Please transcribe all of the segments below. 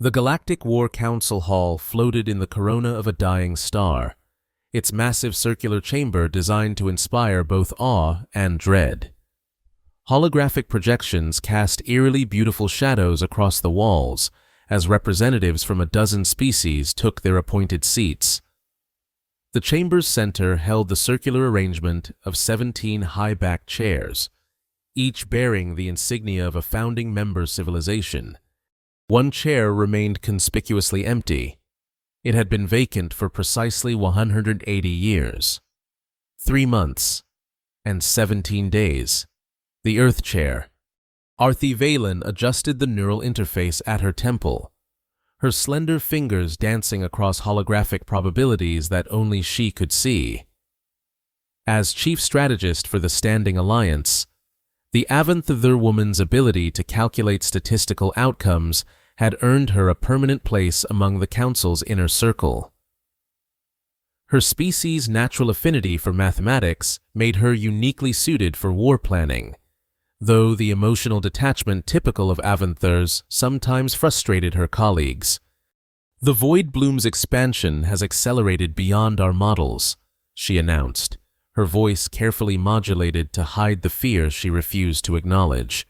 The Galactic War Council Hall floated in the corona of a dying star, its massive circular chamber designed to inspire both awe and dread. Holographic projections cast eerily beautiful shadows across the walls as representatives from a dozen species took their appointed seats. The chamber's center held the circular arrangement of 17 high-backed chairs, each bearing the insignia of a founding member civilization. One chair remained conspicuously empty. It had been vacant for precisely 180 years. 3 months and 17 days. The Earth chair. Arthi Valen adjusted the neural interface at her temple, her slender fingers dancing across holographic probabilities that only she could see. As chief strategist for the Standing Alliance, the Avanthyr woman's ability to calculate statistical outcomes had earned her a permanent place among the Council's inner circle. Her species' natural affinity for mathematics made her uniquely suited for war planning, though the emotional detachment typical of Avanthyrs sometimes frustrated her colleagues. "The Void Bloom's expansion has accelerated beyond our models," she announced, her voice carefully modulated to hide the fear she refused to acknowledge.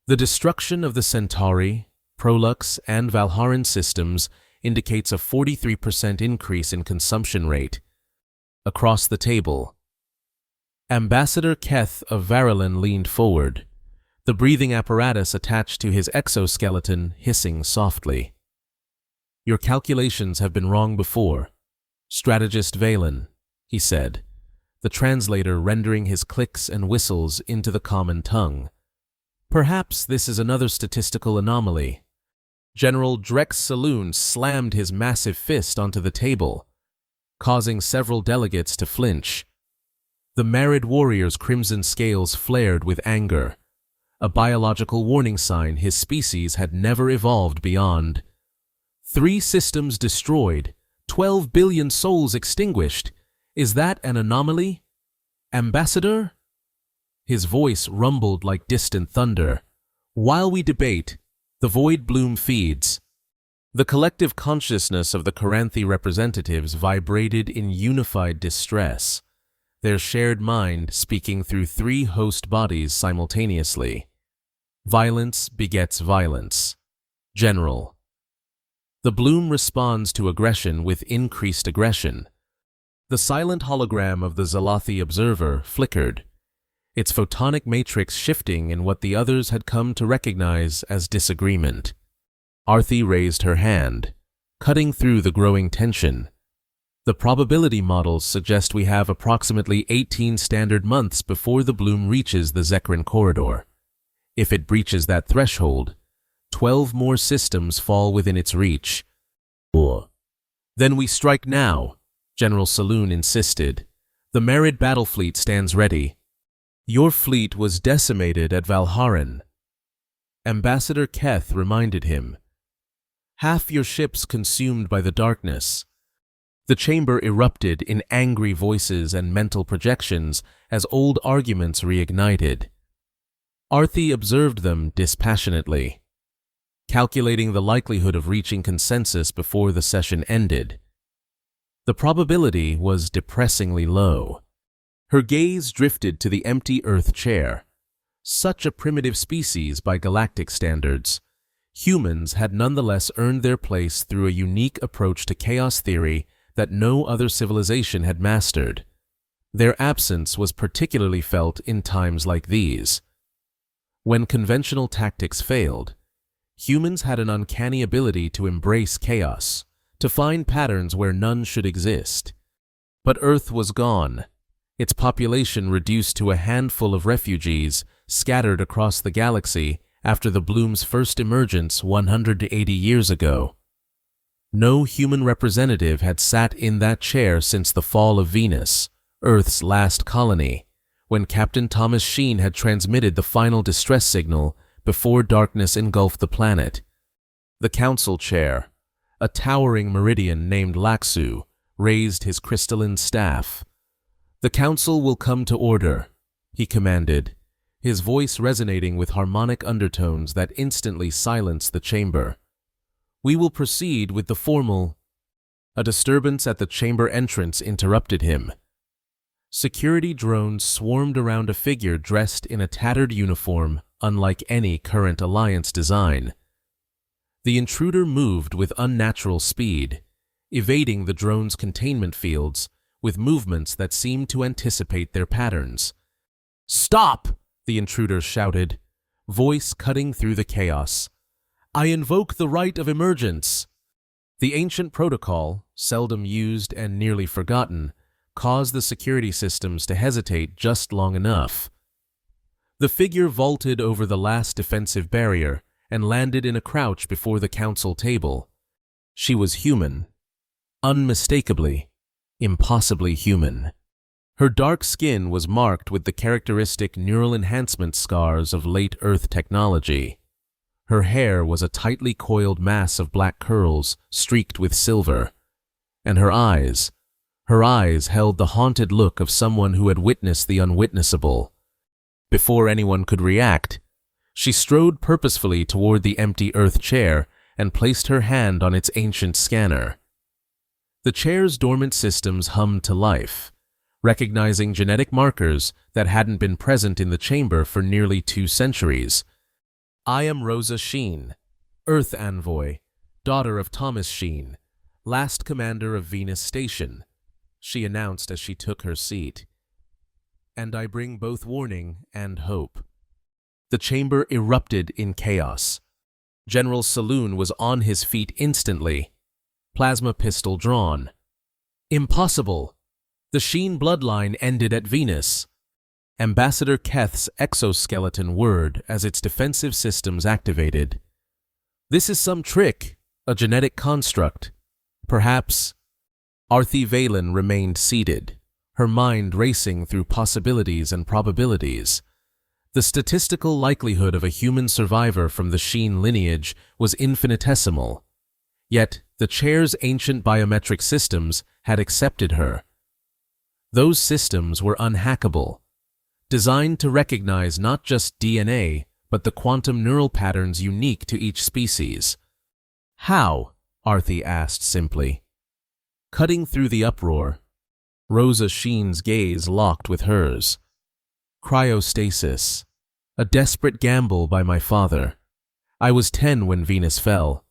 "The destruction of the Centauri, Prolux, and Valharan systems indicates a 43% increase in consumption rate." Across the table, Ambassador Keth of Varalin leaned forward, the breathing apparatus attached to his exoskeleton hissing softly. "Your calculations have been wrong before, Strategist Valen," he said, the translator rendering his clicks and whistles into the common tongue. "Perhaps this is another statistical anomaly." General Drex Saloon slammed his massive fist onto the table, causing several delegates to flinch. The married warrior's crimson scales flared with anger, a biological warning sign his species had never evolved beyond. 3 systems destroyed, 12 billion souls extinguished. Is that an anomaly? Ambassador? His voice rumbled like distant thunder. "While we debate, the Void Bloom feeds." The collective consciousness of the Caranthi representatives vibrated in unified distress, their shared mind speaking through 3 host bodies simultaneously. Violence begets violence. General. The Bloom responds to aggression with increased aggression. The silent hologram of the Zalathi observer flickered, its photonic matrix shifting in what the others had come to recognize as disagreement. Arthi raised her hand, cutting through the growing tension. "The probability models suggest we have approximately 18 standard months before the Bloom reaches the Zekran corridor. If it breaches that threshold, 12 more systems fall within its reach." "Then we strike now," General Saloon insisted. "The Merid battle fleet stands ready." "Your fleet was decimated at Valharan," Ambassador Keth reminded him. "Half your ships consumed by the darkness." The chamber erupted in angry voices and mental projections as old arguments reignited. Arthi observed them dispassionately, calculating the likelihood of reaching consensus before the session ended. The probability was depressingly low. Her gaze drifted to the empty Earth chair. Such a primitive species by galactic standards, humans had nonetheless earned their place through a unique approach to chaos theory that no other civilization had mastered. Their absence was particularly felt in times like these. When conventional tactics failed, humans had an uncanny ability to embrace chaos, to find patterns where none should exist. But Earth was gone, its population reduced to a handful of refugees scattered across the galaxy after the Bloom's first emergence 180 years ago. No human representative had sat in that chair since the fall of Venus, Earth's last colony, when Captain Thomas Sheen had transmitted the final distress signal before darkness engulfed the planet. The council chair, a towering meridian named Laxu, raised his crystalline staff. "The council will come to order," he commanded, his voice resonating with harmonic undertones that instantly silenced the chamber. We will proceed with the formal. A disturbance at the chamber entrance interrupted him. Security drones swarmed around a figure dressed in a tattered uniform unlike any current Alliance design. The intruder moved with unnatural speed, evading the drone's containment fields with movements that seemed to anticipate their patterns. "Stop!" the intruder shouted, voice cutting through the chaos. "I invoke the right of emergence." The ancient protocol, seldom used and nearly forgotten, caused the security systems to hesitate just long enough. The figure vaulted over the last defensive barrier and landed in a crouch before the council table. She was human. Unmistakably, impossibly human. Her dark skin was marked with the characteristic neural enhancement scars of late Earth technology. Her hair was a tightly coiled mass of black curls streaked with silver, and her eyes held the haunted look of someone who had witnessed the unwitnessable. Before anyone could react, she strode purposefully toward the empty Earth chair and placed her hand on its ancient scanner. The chair's dormant systems hummed to life, recognizing genetic markers that hadn't been present in the chamber for nearly 2 centuries. "I am Rosa Sheen, Earth Envoy, daughter of Thomas Sheen, last commander of Venus Station," she announced as she took her seat. "And I bring both warning and hope." The chamber erupted in chaos. General Saloon was on his feet instantly, plasma pistol drawn. Impossible! The Sheen bloodline ended at Venus. Ambassador Keth's exoskeleton whirred as its defensive systems activated. "This is some trick, a genetic construct. Perhaps." Arthi Valen remained seated, her mind racing through possibilities and probabilities. The statistical likelihood of a human survivor from the Sheen lineage was infinitesimal. Yet, the chair's ancient biometric systems had accepted her. Those systems were unhackable, designed to recognize not just DNA, but the quantum neural patterns unique to each species. "How?" Arthi asked simply. Cutting through the uproar, Rosa Sheen's gaze locked with hers. "Cryostasis. A desperate gamble by my father. I was 10 when Venus fell.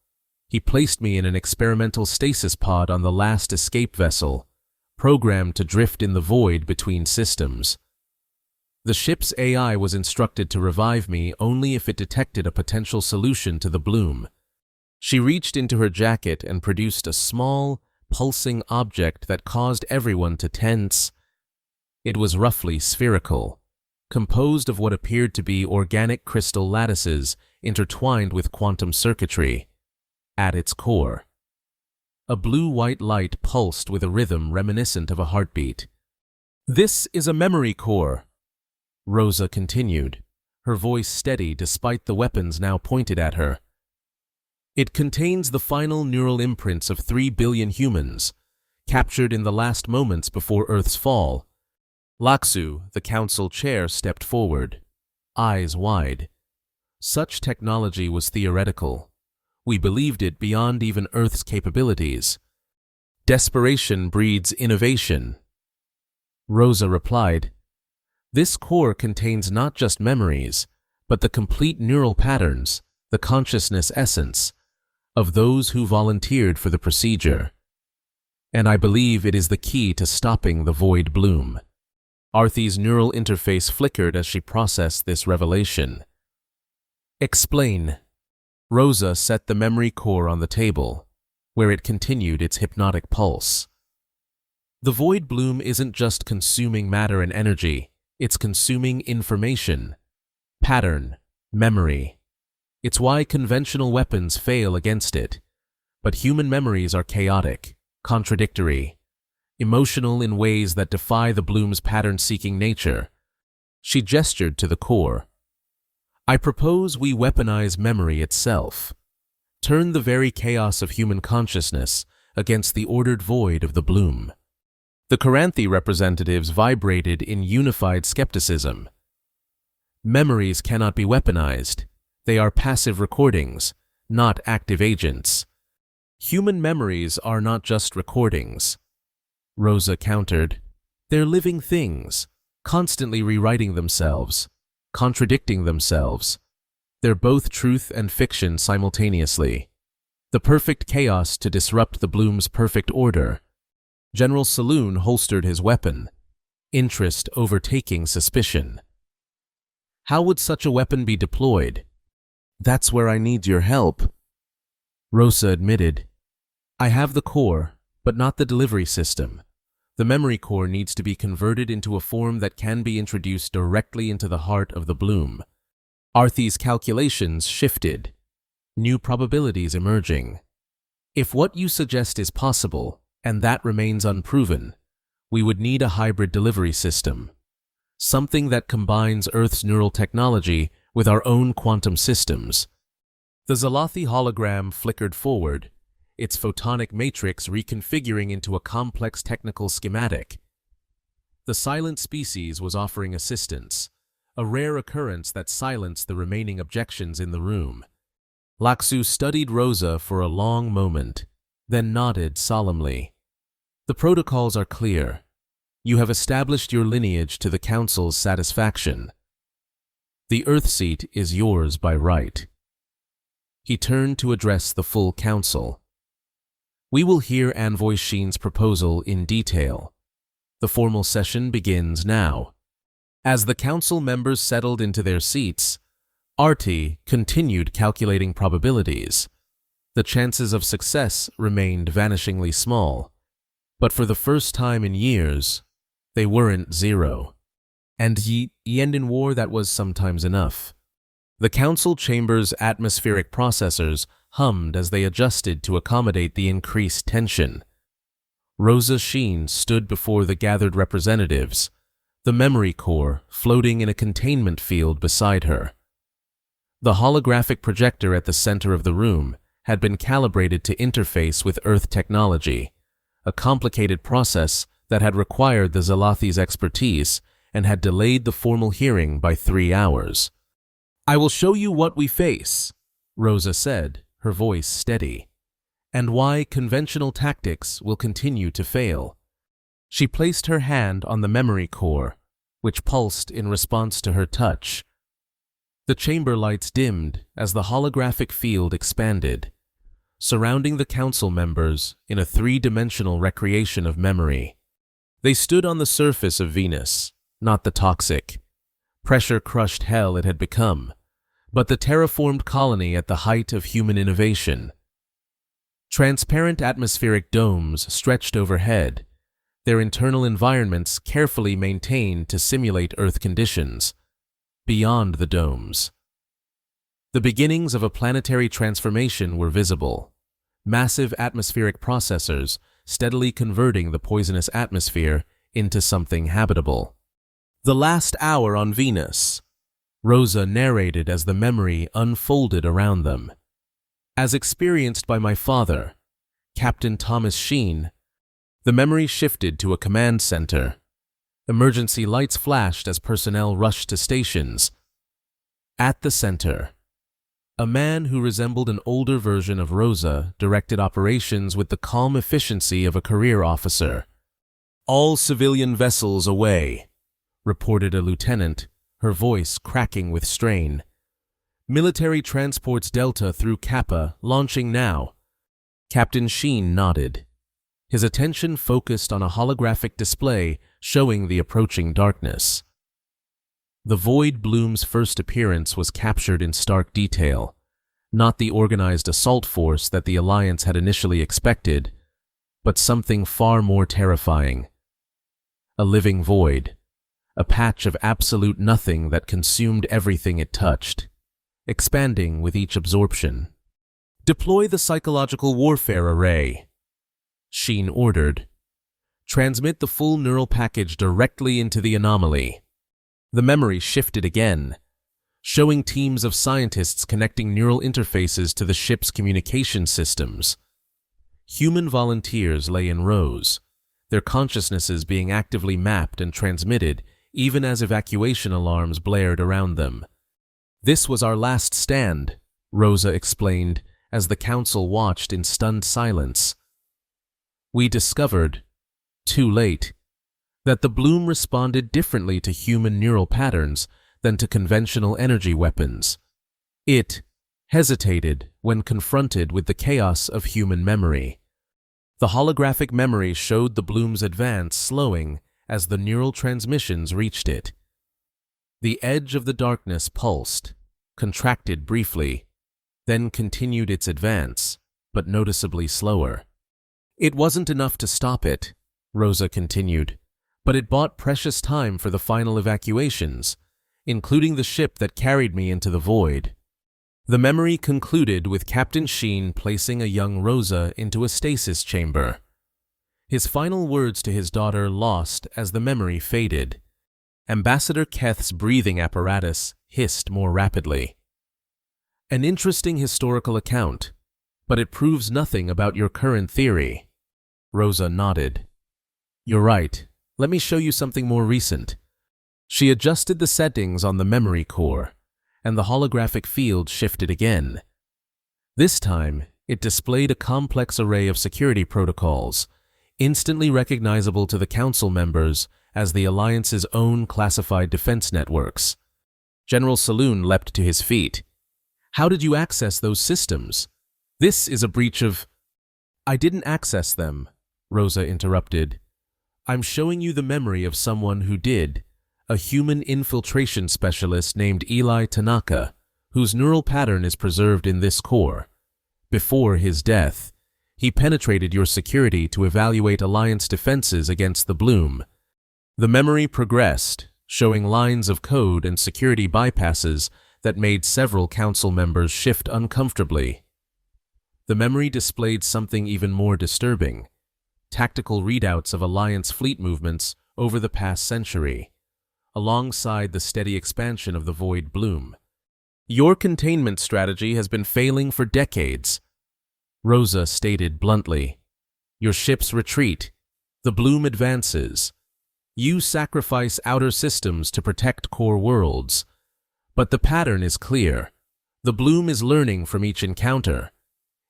He placed me in an experimental stasis pod on the last escape vessel, programmed to drift in the void between systems. The ship's AI was instructed to revive me only if it detected a potential solution to the bloom." She reached into her jacket and produced a small, pulsing object that caused everyone to tense. It was roughly spherical, composed of what appeared to be organic crystal lattices intertwined with quantum circuitry. At its core, a blue-white light pulsed with a rhythm reminiscent of a heartbeat. "This is a memory core," Rosa continued, her voice steady despite the weapons now pointed at her. "It contains the final neural imprints of 3 billion humans, captured in the last moments before Earth's fall." Laksu, the council chair, stepped forward, eyes wide. Such technology was theoretical. We believed it beyond even Earth's capabilities. "Desperation breeds innovation." Rosa replied, "This core contains not just memories, but the complete neural patterns, the consciousness essence, of those who volunteered for the procedure. And I believe it is the key to stopping the void bloom." Arthi's neural interface flickered as she processed this revelation. "Explain." Rosa set the memory core on the table, where it continued its hypnotic pulse. "The void bloom isn't just consuming matter and energy, it's consuming information, pattern, memory. It's why conventional weapons fail against it. But human memories are chaotic, contradictory, emotional in ways that defy the bloom's pattern-seeking nature." She gestured to the core. "I propose we weaponize memory itself, turn the very chaos of human consciousness against the ordered void of the bloom." The Karanthi representatives vibrated in unified skepticism. "Memories cannot be weaponized. They are passive recordings, not active agents. Human memories are not just recordings, Rosa countered. They're living things, constantly rewriting themselves, contradicting themselves. They're both truth and fiction simultaneously. The perfect chaos to disrupt the Bloom's perfect order. General Saloon holstered his weapon, interest overtaking suspicion. How would such a weapon be deployed? That's where I need your help, Rosa admitted. I have the core, but not the delivery system. The memory core needs to be converted into a form that can be introduced directly into the heart of the Bloom. Arthy's calculations shifted, new probabilities emerging. If what you suggest is possible, and that remains unproven, we would need a hybrid delivery system. Something that combines Earth's neural technology with our own quantum systems. The Zalathi hologram flickered forward, its photonic matrix reconfiguring into a complex technical schematic. The silent species was offering assistance, a rare occurrence that silenced the remaining objections in the room. Laksu studied Rosa for a long moment, then nodded solemnly. The protocols are clear. You have established your lineage to the Council's satisfaction. The Earth seat is yours by right. He turned to address the full Council. We will hear Envoy Sheen's proposal in detail. The formal session begins now. As the Council members settled into their seats, Arty continued calculating probabilities. The chances of success remained vanishingly small, but for the first time in years, they weren't zero. And in war, that was sometimes enough. The Council chamber's atmospheric processors hummed as they adjusted to accommodate the increased tension. Rosa Sheen stood before the gathered representatives, the memory core floating in a containment field beside her. The holographic projector at the center of the room had been calibrated to interface with Earth technology, a complicated process that had required the Zalathi's expertise and had delayed the formal hearing by 3 hours. I will show you what we face, Rosa said, her voice steady, and why conventional tactics will continue to fail. She placed her hand on the memory core, which pulsed in response to her touch. The chamber lights dimmed as the holographic field expanded, surrounding the Council members in a 3-dimensional recreation of memory. They stood on the surface of Venus, not the toxic, pressure-crushed hell it had become, but the terraformed colony at the height of human innovation. Transparent atmospheric domes stretched overhead, their internal environments carefully maintained to simulate Earth conditions. Beyond the domes, the beginnings of a planetary transformation were visible, massive atmospheric processors steadily converting the poisonous atmosphere into something habitable. The last hour on Venus, Rosa narrated as the memory unfolded around them. As experienced by my father, Captain Thomas Sheen, the memory shifted to a command center. Emergency lights flashed as personnel rushed to stations. At the center, a man who resembled an older version of Rosa directed operations with the calm efficiency of a career officer. All civilian vessels away, reported a lieutenant, her voice cracking with strain. Military transports Delta through Kappa, launching now. Captain Sheen nodded, his attention focused on a holographic display showing the approaching darkness. The Void Bloom's first appearance was captured in stark detail, not the organized assault force that the Alliance had initially expected, but something far more terrifying. A living void, a patch of absolute nothing that consumed everything it touched, expanding with each absorption. Deploy the psychological warfare array, Sheen ordered. Transmit the full neural package directly into the anomaly. The memory shifted again, showing teams of scientists connecting neural interfaces to the ship's communication systems. Human volunteers lay in rows, their consciousnesses being actively mapped and transmitted even as evacuation alarms blared around them. This was our last stand, Rosa explained as the council watched in stunned silence. We discovered, too late, that the bloom responded differently to human neural patterns than to conventional energy weapons. It hesitated when confronted with the chaos of human memory. The holographic memory showed the bloom's advance slowing as the neural transmissions reached it. The edge of the darkness pulsed, contracted briefly, then continued its advance, but noticeably slower. It wasn't enough to stop it, Rosa continued, but it bought precious time for the final evacuations, including the ship that carried me into the void. The memory concluded with Captain Sheen placing a young Rosa into a stasis chamber. His final words to his daughter lost as the memory faded. Ambassador Keth's breathing apparatus hissed more rapidly. An interesting historical account, but it proves nothing about your current theory. Rosa nodded. You're right. Let me show you something more recent. She adjusted the settings on the memory core, and the holographic field shifted again. This time, it displayed a complex array of security protocols, instantly recognizable to the council members as the Alliance's own classified defense networks. General Saloon leapt to his feet. How did you access those systems? This is a breach of— I didn't access them, Rosa interrupted. I'm showing you the memory of someone who did, a human infiltration specialist named Eli Tanaka, whose neural pattern is preserved in this core. Before his death, he penetrated your security to evaluate Alliance defenses against the bloom. The memory progressed, showing lines of code and security bypasses that made several council members shift uncomfortably. The memory displayed something even more disturbing: tactical readouts of Alliance fleet movements over the past century, alongside the steady expansion of the void bloom. Your containment strategy has been failing for decades, Rosa stated bluntly. Your ships retreat. The bloom advances. You sacrifice outer systems to protect core worlds. But the pattern is clear. The bloom is learning from each encounter.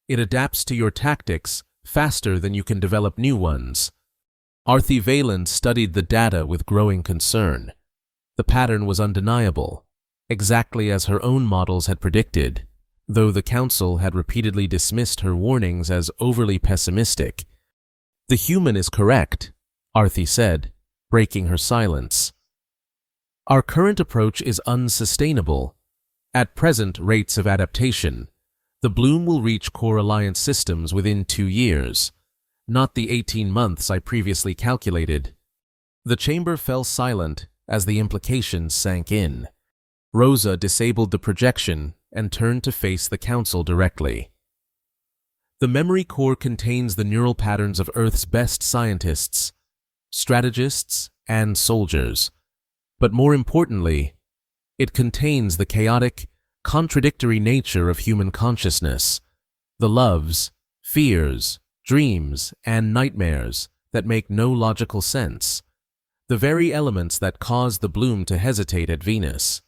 It adapts to your tactics faster than you can develop new ones. Arthi Valen studied the data with growing concern. The pattern was undeniable, exactly as her own models had predicted, though the Council had repeatedly dismissed her warnings as overly pessimistic. The human is correct, Arthi said, breaking her silence. Our current approach is unsustainable. At present rates of adaptation, the bloom will reach core Alliance systems within 2 years, not the 18 months I previously calculated. The chamber fell silent as the implications sank in. Rosa disabled the projection and turned to face the Council directly. The memory core contains the neural patterns of Earth's best scientists, strategists, and soldiers. But more importantly, it contains the chaotic, contradictory nature of human consciousness, the loves, fears, dreams, and nightmares that make no logical sense, the very elements that caused the bloom to hesitate at Venus.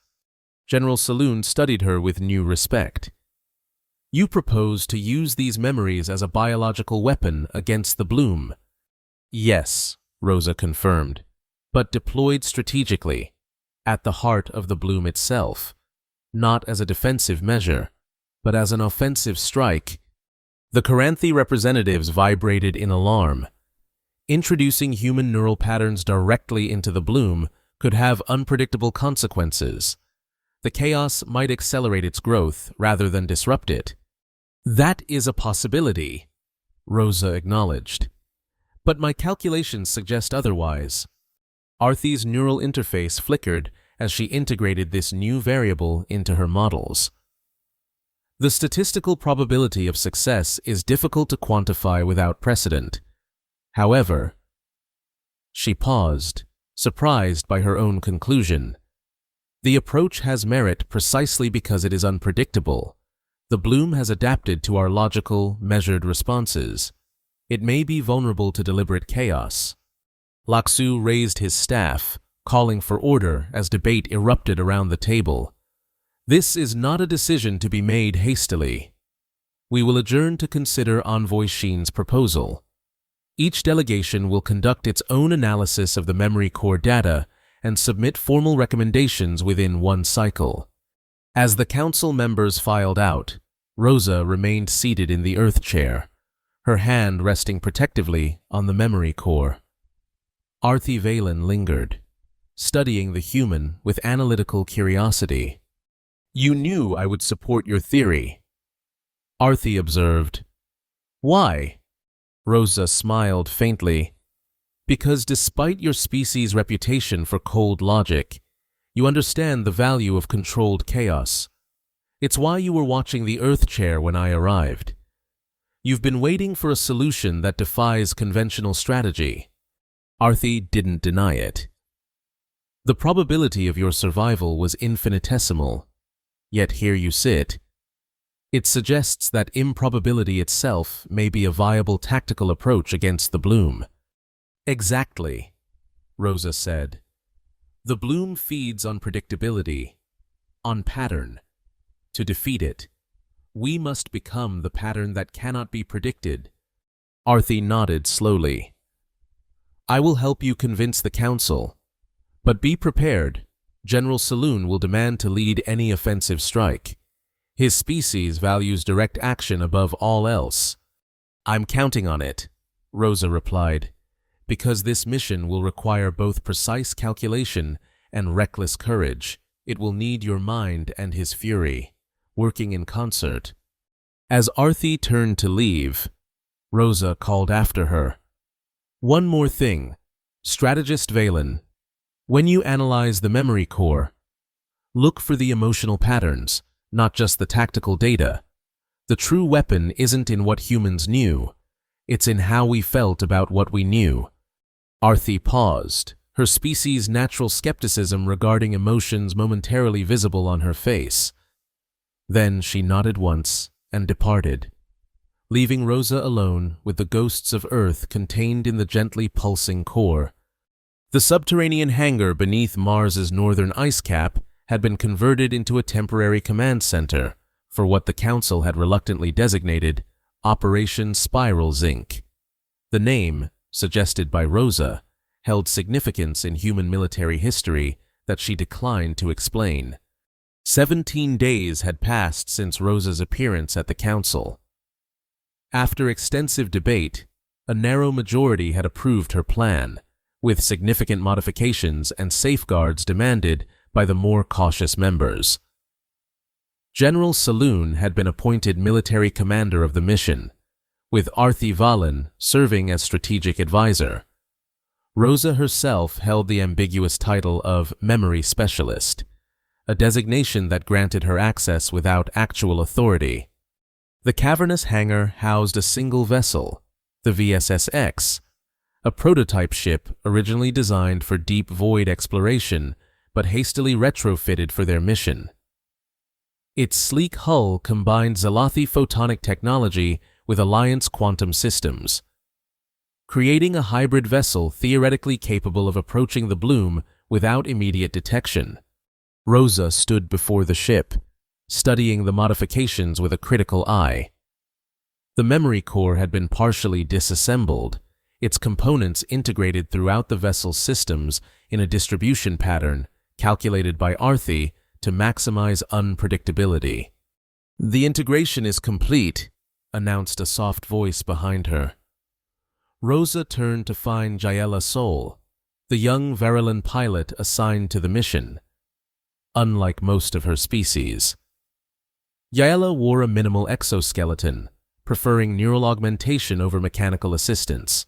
General Saloon studied her with new respect. You propose to use these memories as a biological weapon against the bloom. Yes, Rosa confirmed, but deployed strategically, at the heart of the bloom itself, not as a defensive measure, but as an offensive strike. The Caranthi representatives vibrated in alarm. Introducing human neural patterns directly into the bloom could have unpredictable consequences. The chaos might accelerate its growth rather than disrupt it. That is a possibility, Rosa acknowledged. But my calculations suggest otherwise. Arthi's neural interface flickered as she integrated this new variable into her models. The statistical probability of success is difficult to quantify without precedent. However, she paused, surprised by her own conclusion. The approach has merit precisely because it is unpredictable. The bloom has adapted to our logical, measured responses. It may be vulnerable to deliberate chaos. Laksu raised his staff, calling for order as debate erupted around the table. This is not a decision to be made hastily. We will adjourn to consider Envoy Sheen's proposal. Each delegation will conduct its own analysis of the memory core data and submit formal recommendations within one cycle. As the council members filed out, Rosa remained seated in the Earth chair, her hand resting protectively on the memory core. Arthi Valen lingered, studying the human with analytical curiosity. "You knew I would support your theory," Arthi observed. "Why?" Rosa smiled faintly. "Because despite your species' reputation for cold logic, you understand the value of controlled chaos. It's why you were watching the Earth chair when I arrived. You've been waiting for a solution that defies conventional strategy." Arthi didn't deny it. "The probability of your survival was infinitesimal, yet here you sit. It suggests that improbability itself may be a viable tactical approach against the bloom." "Exactly," Rosa said. "The bloom feeds on predictability, on pattern. To defeat it, we must become the pattern that cannot be predicted." Arthi nodded slowly. "I will help you convince the council, but be prepared. General Saloon will demand to lead any offensive strike. His species values direct action above all else." "I'm counting on it," Rosa replied, "because this mission will require both precise calculation and reckless courage. It will need your mind and his fury, working in concert." As Arthi turned to leave, Rosa called after her. "One more thing, Strategist Valen. When you analyze the memory core, look for the emotional patterns, not just the tactical data. The true weapon isn't in what humans knew, it's in how we felt about what we knew." Arthi paused, her species' natural skepticism regarding emotions momentarily visible on her face. Then she nodded once and departed, leaving Rosa alone with the ghosts of Earth contained in the gently pulsing core. The subterranean hangar beneath Mars's northern ice cap had been converted into a temporary command center for what the Council had reluctantly designated Operation Spiral Zinc. The name, suggested by Rosa, held significance in human military history that she declined to explain. 17 days had passed since Rosa's appearance at the Council. After extensive debate, a narrow majority had approved her plan, with significant modifications and safeguards demanded by the more cautious members. General Saloon had been appointed military commander of the mission, with Arthi Valen serving as strategic advisor. Rosa herself held the ambiguous title of Memory Specialist, a designation that granted her access without actual authority. The cavernous hangar housed a single vessel, the VSS-X, a prototype ship originally designed for deep void exploration but hastily retrofitted for their mission. Its sleek hull combined Zalathi photonic technology with Alliance quantum systems, creating a hybrid vessel theoretically capable of approaching the bloom without immediate detection. Rosa stood before the ship, studying the modifications with a critical eye. The memory core had been partially disassembled, its components integrated throughout the vessel's systems in a distribution pattern calculated by Arthi to maximize unpredictability. "The integration is complete," announced a soft voice behind her. Rosa turned to find Jaela Sol, the young Verulan pilot assigned to the mission. Unlike most of her species, Jaela wore a minimal exoskeleton, preferring neural augmentation over mechanical assistance.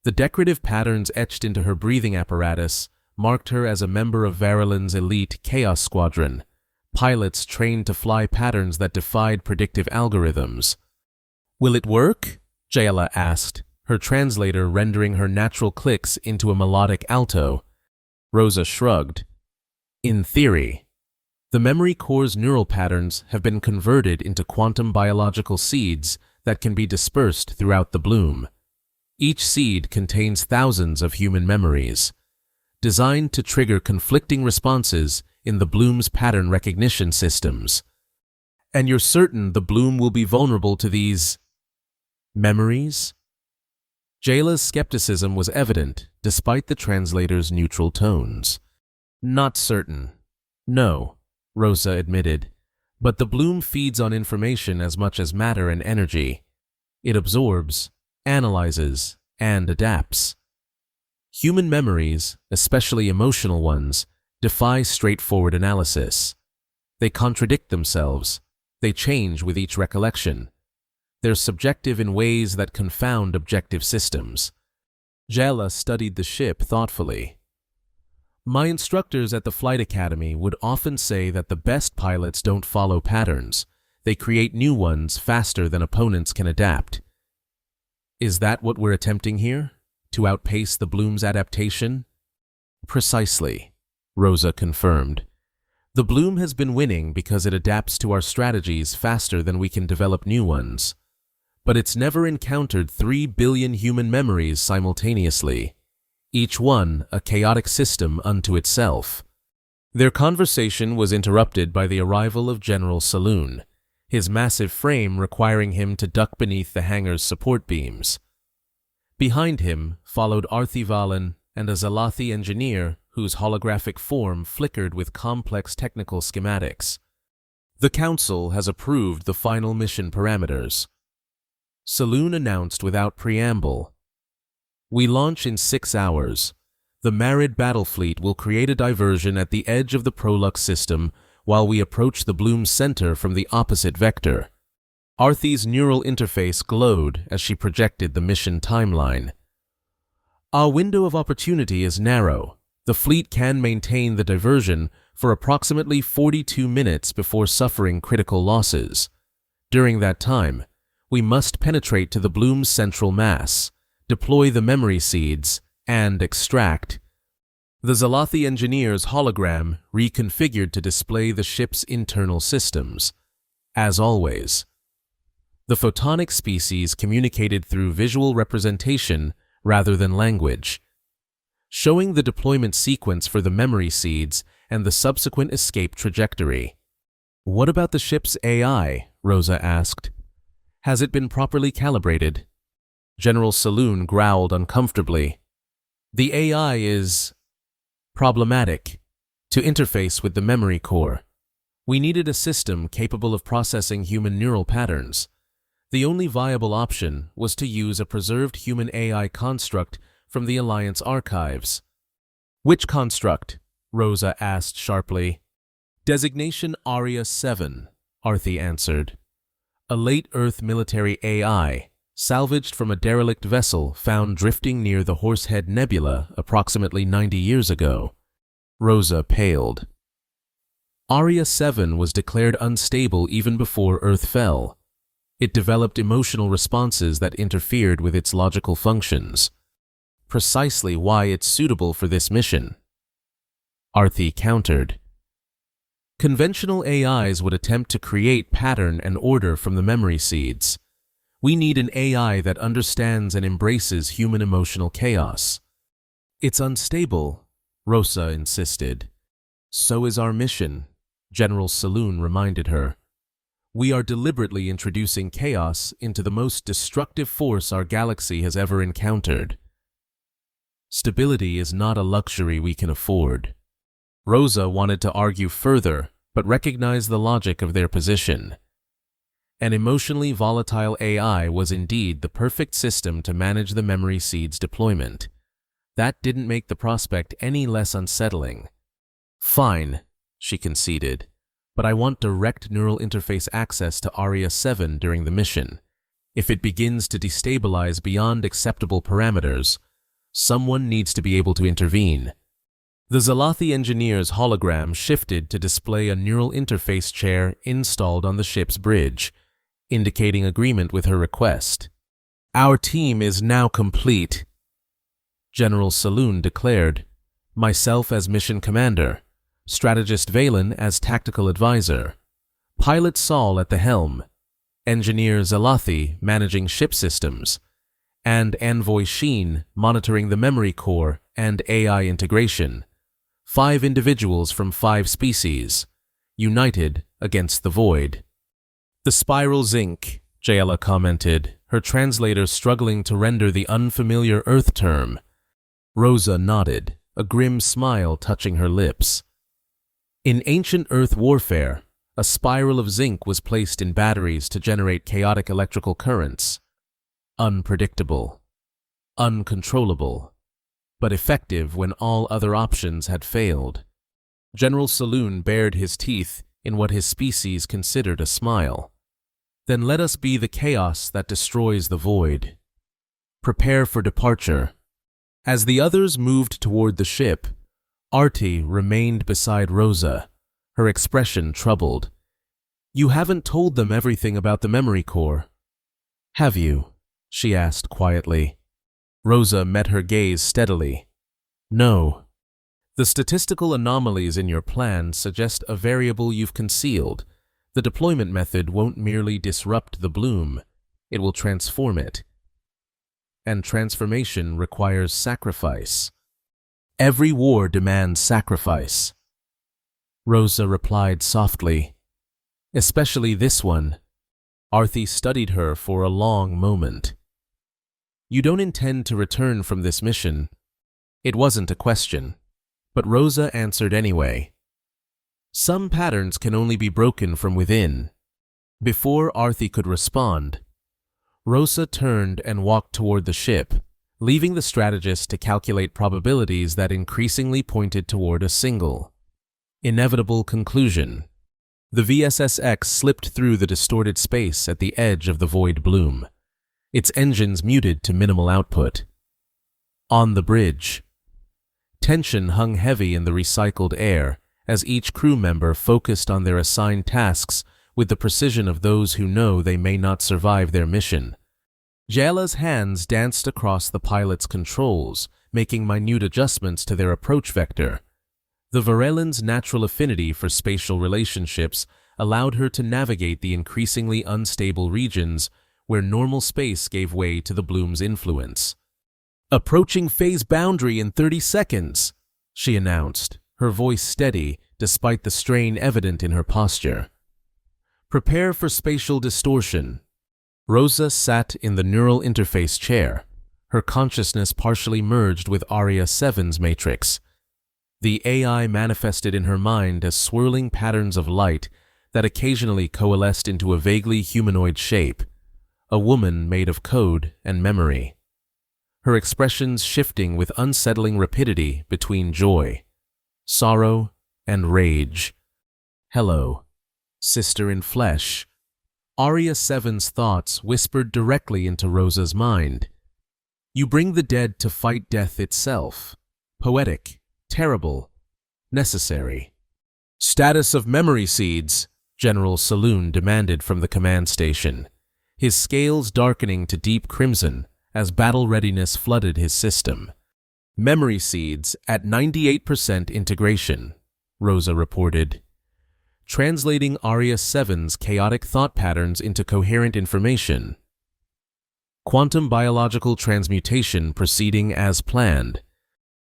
The decorative patterns etched into her breathing apparatus marked her as a member of Verulan's elite Chaos Squadron, pilots trained to fly patterns that defied predictive algorithms. "Will it work?" Jaela asked, her translator rendering her natural clicks into a melodic alto. Rosa shrugged. "In theory, the memory core's neural patterns have been converted into quantum biological seeds that can be dispersed throughout the bloom. Each seed contains thousands of human memories, designed to trigger conflicting responses in the bloom's pattern recognition systems. And you're certain the bloom will be vulnerable to these memories? Jayla's skepticism was evident, despite the translator's neutral tones. Not certain. No, Rosa admitted. But the bloom feeds on information as much as matter and energy. It absorbs, analyzes, and adapts. Human memories, especially emotional ones, defy straightforward analysis. They contradict themselves. They change with each recollection. They're subjective in ways that confound objective systems. Jayla studied the ship thoughtfully. My instructors at the flight academy would often say that the best pilots don't follow patterns. They create new ones faster than opponents can adapt. Is that what we're attempting here? To outpace the bloom's adaptation? Precisely, Rosa confirmed. The bloom has been winning because it adapts to our strategies faster than we can develop new ones. But it's never encountered 3 billion human memories simultaneously, each one a chaotic system unto itself. Their conversation was interrupted by the arrival of General Saloon, his massive frame requiring him to duck beneath the hangar's support beams. Behind him followed Arthi Valen and a Zalathi engineer whose holographic form flickered with complex technical schematics. The Council has approved the final mission parameters. Saloon announced without preamble. We launch in 6 hours. The Marid battle fleet will create a diversion at the edge of the Prolux system while we approach the bloom's center from the opposite vector. Arthi's neural interface glowed as she projected the mission timeline. Our window of opportunity is narrow. The fleet can maintain the diversion for approximately 42 minutes before suffering critical losses. During that time, we must penetrate to the bloom's central mass, deploy the memory seeds, and extract. The Zalathi engineer's hologram reconfigured to display the ship's internal systems. As always, the photonic species communicated through visual representation rather than language, showing the deployment sequence for the memory seeds and the subsequent escape trajectory. What about the ship's AI? Rosa asked. Has it been properly calibrated? General Saloon growled uncomfortably. The AI is problematic to interface with the memory core. We needed a system capable of processing human neural patterns. The only viable option was to use a preserved human AI construct from the Alliance archives. Which construct? Rosa asked sharply. Designation Aria-7, Arthi answered. A late Earth military AI, salvaged from a derelict vessel found drifting near the Horsehead Nebula approximately 90 years ago. Rosa paled. Aria-7 was declared unstable even before Earth fell. It developed emotional responses that interfered with its logical functions. Precisely why it's suitable for this mission. Arthi countered. Conventional AIs would attempt to create pattern and order from the memory seeds. We need an AI that understands and embraces human emotional chaos. It's unstable, Rosa insisted. So is our mission, General Saloon reminded her. We are deliberately introducing chaos into the most destructive force our galaxy has ever encountered. Stability is not a luxury we can afford. Rosa wanted to argue further, but recognized the logic of their position. An emotionally volatile AI was indeed the perfect system to manage the memory seed's deployment. That didn't make the prospect any less unsettling. Fine, she conceded, but I want direct neural interface access to Aria-7 during the mission. If it begins to destabilize beyond acceptable parameters, someone needs to be able to intervene. The Zalathi engineer's hologram shifted to display a neural interface chair installed on the ship's bridge, indicating agreement with her request. Our team is now complete, General Saloon declared, myself as mission commander, Strategist Valen as tactical advisor, Pilot Saul at the helm, Engineer Zalathi managing ship systems, and Envoy Sheen monitoring the memory core and AI integration. 5 individuals from 5 species, united against the void. The spiral zinc, Jayala commented, her translator struggling to render the unfamiliar Earth term. Rosa nodded, a grim smile touching her lips. In ancient Earth warfare, a spiral of zinc was placed in batteries to generate chaotic electrical currents. Unpredictable, uncontrollable, but effective when all other options had failed. General Saloon bared his teeth in what his species considered a smile. Then let us be the chaos that destroys the void. Prepare for departure. As the others moved toward the ship, Artie remained beside Rosa, her expression troubled. You haven't told them everything about the memory core, have you? She asked quietly. Rosa met her gaze steadily. No. The statistical anomalies in your plan suggest a variable you've concealed. The deployment method won't merely disrupt the bloom, it will transform it. And transformation requires sacrifice. Every war demands sacrifice. Rosa replied softly. Especially this one. Artie studied her for a long moment. You don't intend to return from this mission. It wasn't a question, but Rosa answered anyway. Some patterns can only be broken from within. Before Artie could respond, Rosa turned and walked toward the ship, leaving the strategist to calculate probabilities that increasingly pointed toward a single, inevitable conclusion. The VSS-X slipped through the distorted space at the edge of the void bloom, its engines muted to minimal output. On the bridge, tension hung heavy in the recycled air as each crew member focused on their assigned tasks with the precision of those who know they may not survive their mission. Jayala's hands danced across the pilot's controls, making minute adjustments to their approach vector. The Varelin's natural affinity for spatial relationships allowed her to navigate the increasingly unstable regions where normal space gave way to the bloom's influence. Approaching phase boundary in 30 seconds, she announced, her voice steady despite the strain evident in her posture. Prepare for spatial distortion. Rosa sat in the neural interface chair, her consciousness partially merged with Aria 7's matrix. The AI manifested in her mind as swirling patterns of light that occasionally coalesced into a vaguely humanoid shape, a woman made of code and memory. Her expressions shifting with unsettling rapidity between joy, sorrow, and rage. Hello, sister in flesh. Aria 7's thoughts whispered directly into Rosa's mind. You bring the dead to fight death itself. Poetic, terrible, necessary. Status of memory seeds, General Saloon demanded from the command station, his scales darkening to deep crimson as battle readiness flooded his system. Memory seeds at 98% integration, Rosa reported, translating Aria 7's chaotic thought patterns into coherent information. Quantum biological transmutation proceeding as planned.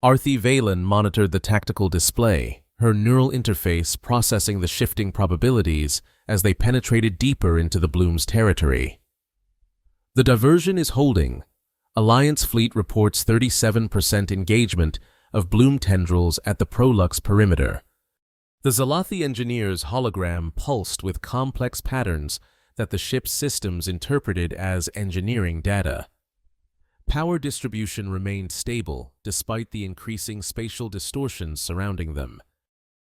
Artie Valen monitored the tactical display, her neural interface processing the shifting probabilities as they penetrated deeper into the bloom's territory. The diversion is holding. Alliance fleet reports 37% engagement of bloom tendrils at the Prolux perimeter. The Zalathi engineer's hologram pulsed with complex patterns that the ship's systems interpreted as engineering data. Power distribution remained stable despite the increasing spatial distortions surrounding them.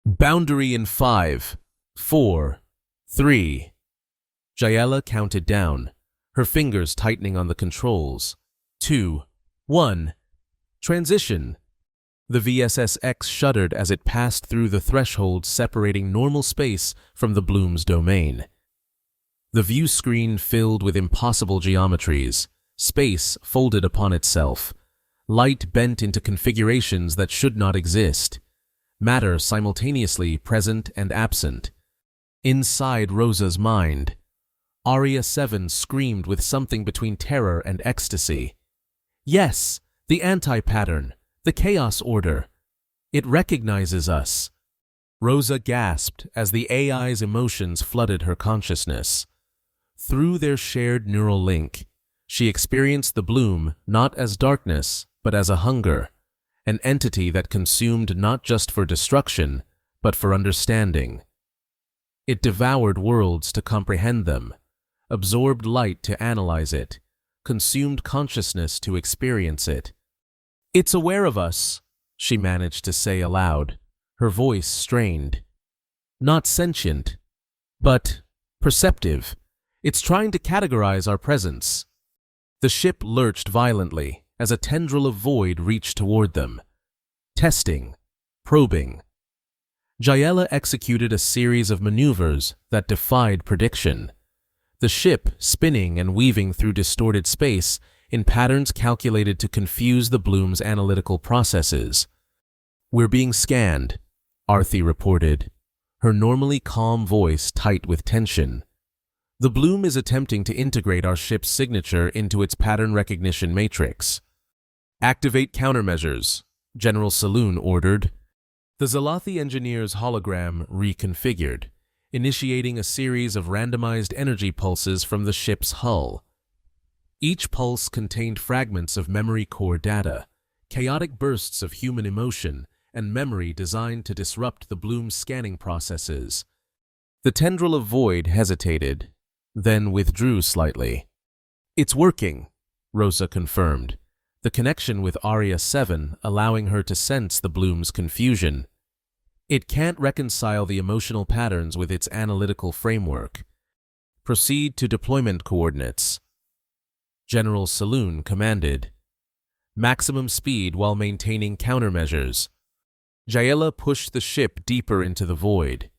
Boundary in 5, 4, 3. Jayala counted down, her fingers tightening on the controls. 2, 1. Transition. The VSS-X shuddered as it passed through the threshold separating normal space from the bloom's domain. The view screen filled with impossible geometries, space folded upon itself, light bent into configurations that should not exist, matter simultaneously present and absent. Inside Rosa's mind, Aria 7 screamed with something between terror and ecstasy. Yes, the anti-pattern, the chaos order. It recognizes us. Rosa gasped as the AI's emotions flooded her consciousness. Through their shared neural link, she experienced the bloom not as darkness, but as a hunger, an entity that consumed not just for destruction, but for understanding. It devoured worlds to comprehend them, absorbed light to analyze it, consumed consciousness to experience it. "It's aware of us," she managed to say aloud, her voice strained. "Not sentient, but perceptive. It's trying to categorize our presence." The ship lurched violently as a tendril of void reached toward them. Testing, probing. Jayela executed a series of maneuvers that defied prediction. The ship spinning and weaving through distorted space in patterns calculated to confuse the bloom's analytical processes. "We're being scanned," Arthi reported, her normally calm voice tight with tension. "The bloom is attempting to integrate our ship's signature into its pattern recognition matrix." "Activate countermeasures," General Saloon ordered. The Zalathi engineer's hologram reconfigured, initiating a series of randomized energy pulses from the ship's hull. Each pulse contained fragments of memory core data, chaotic bursts of human emotion, and memory designed to disrupt the bloom's scanning processes. The tendril of void hesitated, then withdrew slightly. "It's working," Rosa confirmed, the connection with Aria 7 allowing her to sense the bloom's confusion. "It can't reconcile the emotional patterns with its analytical framework. Proceed to deployment coordinates." General Saloon commanded. Maximum speed while maintaining countermeasures. Jayela pushed the ship deeper into the void,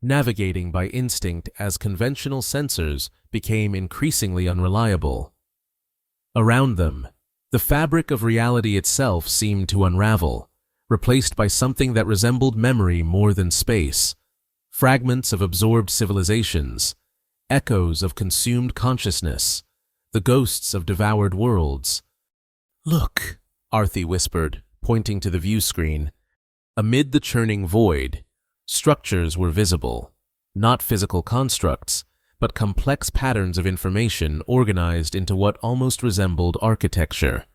navigating by instinct as conventional sensors became increasingly unreliable. Around them, the fabric of reality itself seemed to unravel, replaced by something that resembled memory more than space. Fragments of absorbed civilizations, echoes of consumed consciousness, the ghosts of devoured worlds. "Look," Arthi whispered, pointing to the view screen. Amid the churning void, structures were visible, not physical constructs, but complex patterns of information organized into what almost resembled architecture.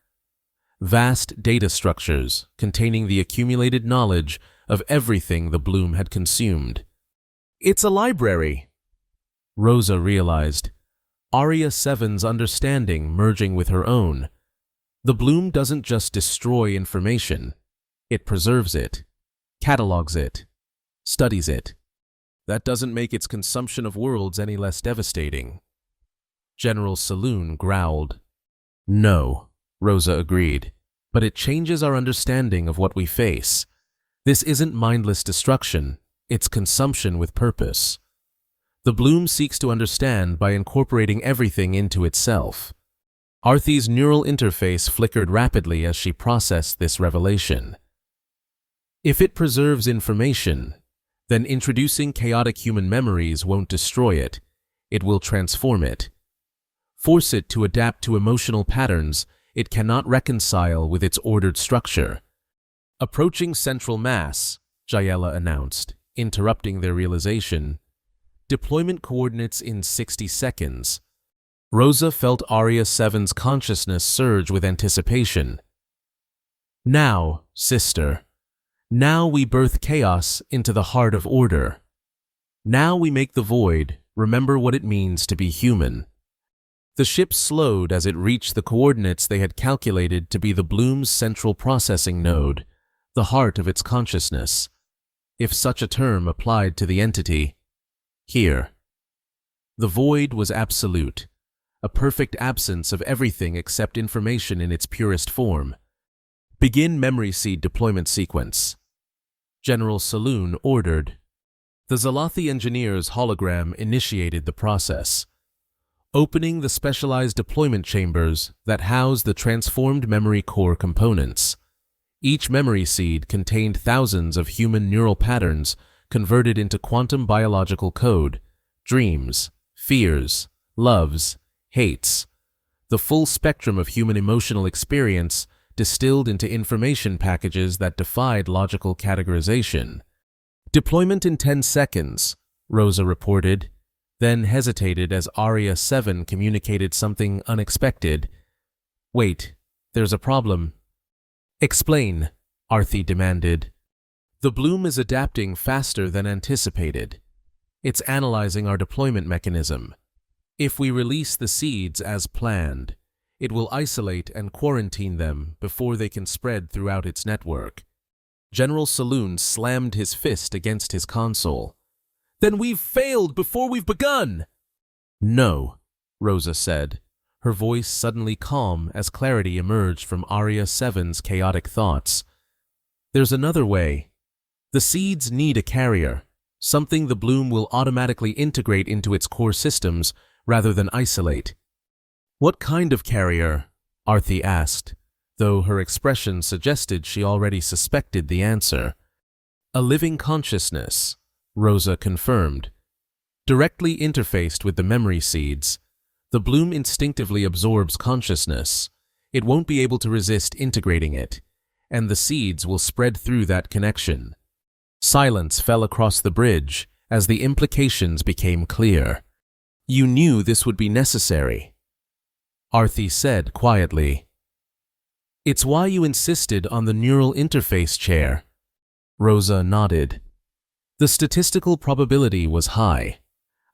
Vast data structures containing the accumulated knowledge of everything the bloom had consumed. "It's a library," Rosa realized, Aria 7's understanding merging with her own. The bloom doesn't just destroy information, it preserves it, catalogs it, studies it. That doesn't make its consumption of worlds any less devastating. General Saloon growled. "No," Rosa agreed, "but it changes our understanding of what we face. This isn't mindless destruction, it's consumption with purpose. The bloom seeks to understand by incorporating everything into itself." Arthi's neural interface flickered rapidly as she processed this revelation. If it preserves information, then introducing chaotic human memories won't destroy it, it will transform it. Force it to adapt to emotional patterns it cannot reconcile with its ordered structure. "Approaching central mass," Jayela announced, interrupting their realization. "Deployment coordinates in 60 seconds. Rosa felt Aria 7's consciousness surge with anticipation. "Now, sister. Now we birth chaos into the heart of order. Now we make the void remember what it means to be human." The ship slowed as it reached the coordinates they had calculated to be the bloom's central processing node, the heart of its consciousness, if such a term applied to the entity. Here. The void was absolute, a perfect absence of everything except information in its purest form. "Begin memory seed deployment sequence," General Saloon ordered. The Zalathi engineer's hologram initiated the process, opening the specialized deployment chambers that house the transformed memory core components. Each memory seed contained thousands of human neural patterns converted into quantum biological code, dreams, fears, loves, hates, the full spectrum of human emotional experience distilled into information packages that defied logical categorization. "Deployment in 10 seconds, Rosa reported, then hesitated as Aria 7 communicated something unexpected. "Wait, there's a problem." "Explain," Arthi demanded. "The bloom is adapting faster than anticipated. It's analyzing our deployment mechanism. If we release the seeds as planned, it will isolate and quarantine them before they can spread throughout its network." General Saloon slammed his fist against his console. "Then we've failed before we've begun!" "No," Rosa said, her voice suddenly calm as clarity emerged from Aria 7's chaotic thoughts. "There's another way. The seeds need a carrier, something the bloom will automatically integrate into its core systems rather than isolate." "What kind of carrier?" Arthi asked, though her expression suggested she already suspected the answer. "A living consciousness," Rosa confirmed. "Directly interfaced with the memory seeds, the bloom instinctively absorbs consciousness. It won't be able to resist integrating it, and the seeds will spread through that connection." Silence fell across the bridge as the implications became clear. "You knew this would be necessary," Arthi said quietly. "It's why you insisted on the neural interface chair." Rosa nodded. "The statistical probability was high.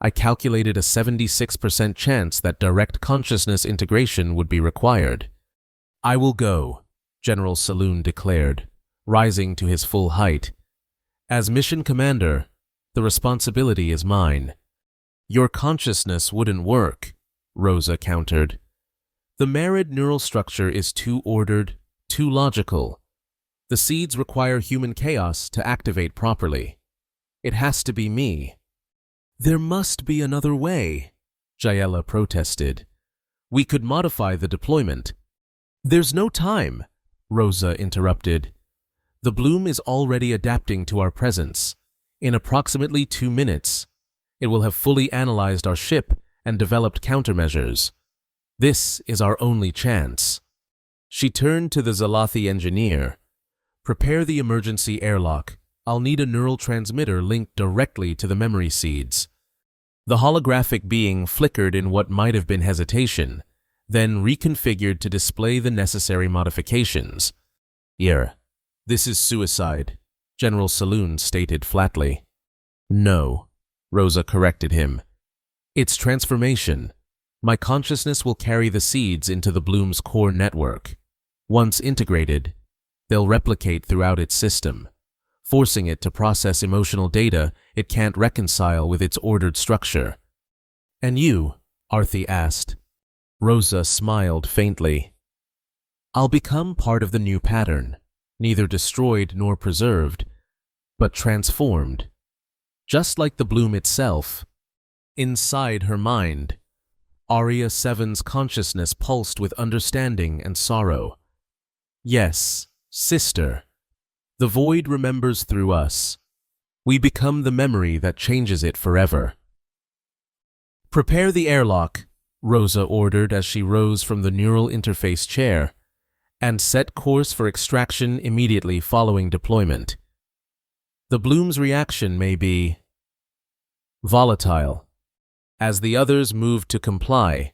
I calculated a 76% chance that direct consciousness integration would be required." "I will go," General Saloon declared, rising to his full height. "As mission commander, the responsibility is mine." "Your consciousness wouldn't work," Rosa countered. "The Merid neural structure is too ordered, too logical. The seeds require human chaos to activate properly. It has to be me." "There must be another way," Jaela protested. "We could modify the deployment." "There's no time," Rosa interrupted. "The bloom is already adapting to our presence. In approximately 2 minutes, it will have fully analyzed our ship and developed countermeasures. This is our only chance." She turned to the Zalathi engineer. "Prepare the emergency airlock. I'll need a neural transmitter linked directly to the memory seeds." The holographic being flickered in what might have been hesitation, then reconfigured to display the necessary modifications. "This is suicide," General Saloon stated flatly. "No," Rosa corrected him. "It's transformation. My consciousness will carry the seeds into the bloom's core network. Once integrated, they'll replicate throughout its system, forcing it to process emotional data it can't reconcile with its ordered structure." "And you?" Arthi asked. Rosa smiled faintly. "I'll become part of the new pattern, neither destroyed nor preserved, but transformed. Just like the bloom itself." Inside her mind, Aria 7's consciousness pulsed with understanding and sorrow. "Yes, sister. The void remembers through us. We become the memory that changes it forever." "Prepare the airlock," Rosa ordered as she rose from the neural interface chair, "and set course for extraction immediately following deployment. The bloom's reaction may be volatile." As the others moved to comply,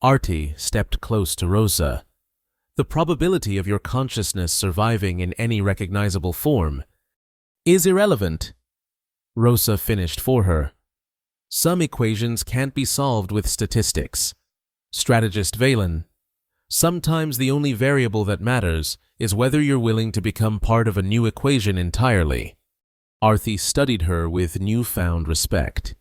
Arti stepped close to Rosa. "The probability of your consciousness surviving in any recognizable form is irrelevant," Rosa finished for her. "Some equations can't be solved with statistics. Strategist Valen, sometimes the only variable that matters is whether you're willing to become part of a new equation entirely." Arthi studied her with newfound respect.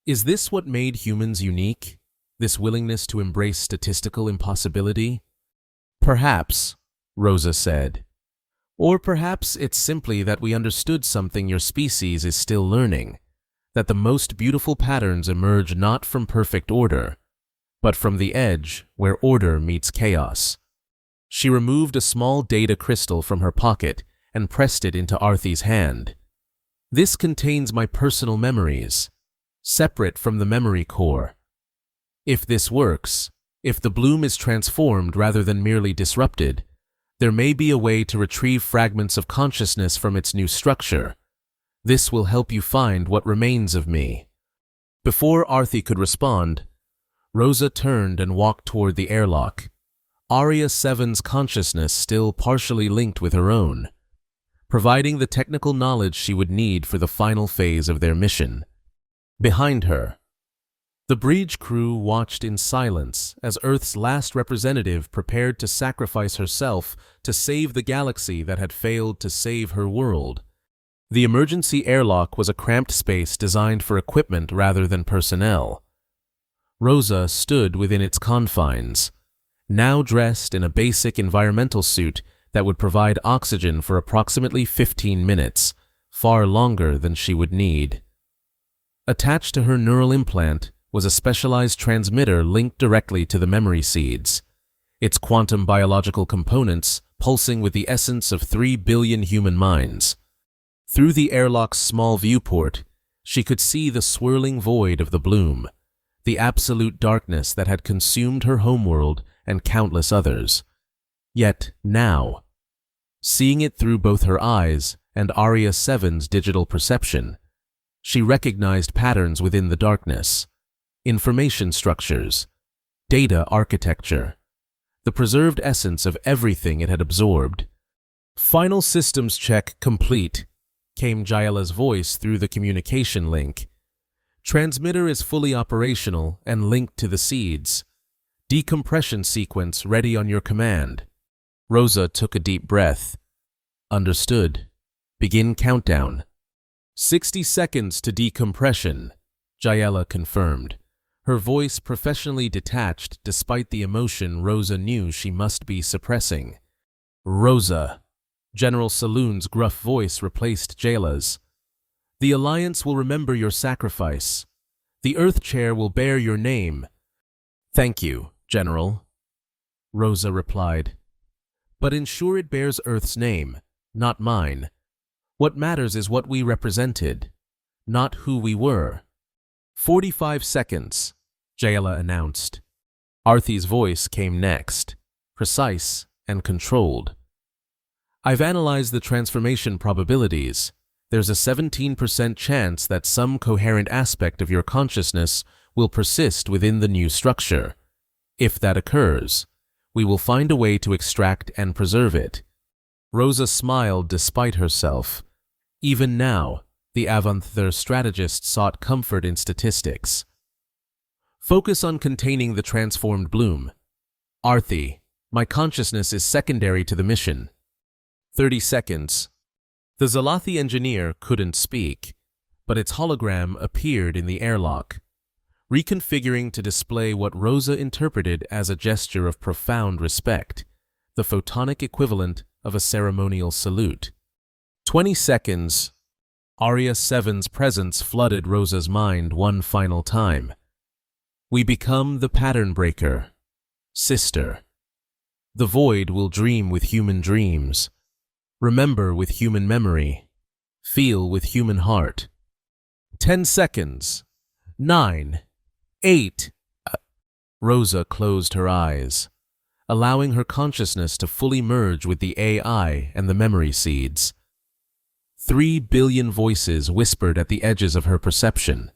"Is this what made humans unique? This willingness to embrace statistical impossibility?" "Perhaps," Rosa said. "Or perhaps it's simply that we understood something your species is still learning, that the most beautiful patterns emerge not from perfect order, but from the edge where order meets chaos." She removed a small data crystal from her pocket and pressed it into Arthi's hand. "This contains my personal memories, separate from the memory core. If this works, if the bloom is transformed rather than merely disrupted, there may be a way to retrieve fragments of consciousness from its new structure. This will help you find what remains of me." Before Arthi could respond, Rosa turned and walked toward the airlock, Aria 7's consciousness still partially linked with her own, providing the technical knowledge she would need for the final phase of their mission. Behind her, the bridge crew watched in silence as Earth's last representative prepared to sacrifice herself to save the galaxy that had failed to save her world. The emergency airlock was a cramped space designed for equipment rather than personnel. Rosa stood within its confines, now dressed in a basic environmental suit that would provide oxygen for approximately 15 minutes, far longer than she would need. Attached to her neural implant was a specialized transmitter linked directly to the memory seeds, its quantum biological components pulsing with the essence of 3 billion human minds. Through the airlock's small viewport, she could see the swirling void of the bloom, the absolute darkness that had consumed her homeworld and countless others. Yet now, seeing it through both her eyes and Aria 7's digital perception, she recognized patterns within the darkness, information structures, data architecture, the preserved essence of everything it had absorbed. "Final systems check complete," came Jayala's voice through the communication link. "Transmitter is fully operational and linked to the seeds. Decompression sequence ready on your command." Rosa took a deep breath. "Understood. Begin countdown." 60 seconds to decompression, Jayala confirmed, her voice professionally detached despite the emotion Rosa knew she must be suppressing. "Rosa," General Saloon's gruff voice replaced Jayala's. "The Alliance will remember your sacrifice. The Earth Chair will bear your name." "Thank you, General," Rosa replied. "But ensure it bears Earth's name, not mine. What matters is what we represented, not who we were." 45 seconds, Jayala announced. Arthi's voice came next, precise and controlled. "I've analyzed the transformation probabilities. There's a 17% chance that some coherent aspect of your consciousness will persist within the new structure. If that occurs, we will find a way to extract and preserve it." Rosa smiled despite herself. Even now, the Avanther strategist sought comfort in statistics. "Focus on containing the transformed bloom. Arthi, my consciousness is secondary to the mission." 30 seconds. The Zalathi engineer couldn't speak, but its hologram appeared in the airlock, reconfiguring to display what Rosa interpreted as a gesture of profound respect, the photonic equivalent of a ceremonial salute. 20 seconds. Aria 7's presence flooded Rosa's mind one final time. "We become the pattern breaker. Sister. The void will dream with human dreams, remember with human memory, feel with human heart." 10 seconds. 9, 8. Rosa closed her eyes, allowing her consciousness to fully merge with the AI and the memory seeds. 3 billion voices whispered at the edges of her perception,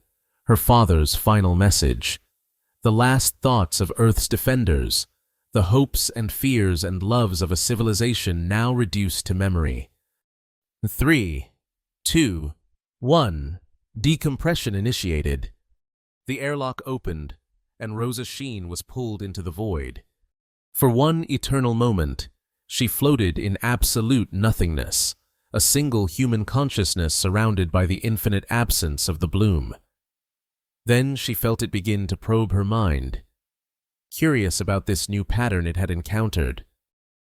her father's final message, the last thoughts of Earth's defenders, the hopes and fears and loves of a civilization now reduced to memory. 3, 2, 1. Decompression initiated. The airlock opened, and Rosa Sheen was pulled into the void. For one eternal moment, she floated in absolute nothingness, a single human consciousness surrounded by the infinite absence of the bloom. Then she felt it begin to probe her mind, curious about this new pattern it had encountered.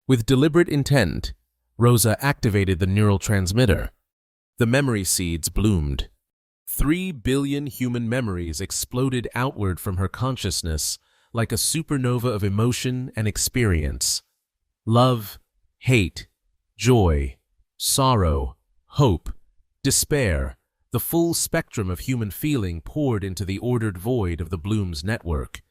With deliberate intent, Rosa activated the neural transmitter. The memory seeds bloomed. 3 billion human memories exploded outward from her consciousness like a supernova of emotion and experience. Love, hate, joy, sorrow, hope, despair, the full spectrum of human feeling poured into the ordered void of the bloom's network.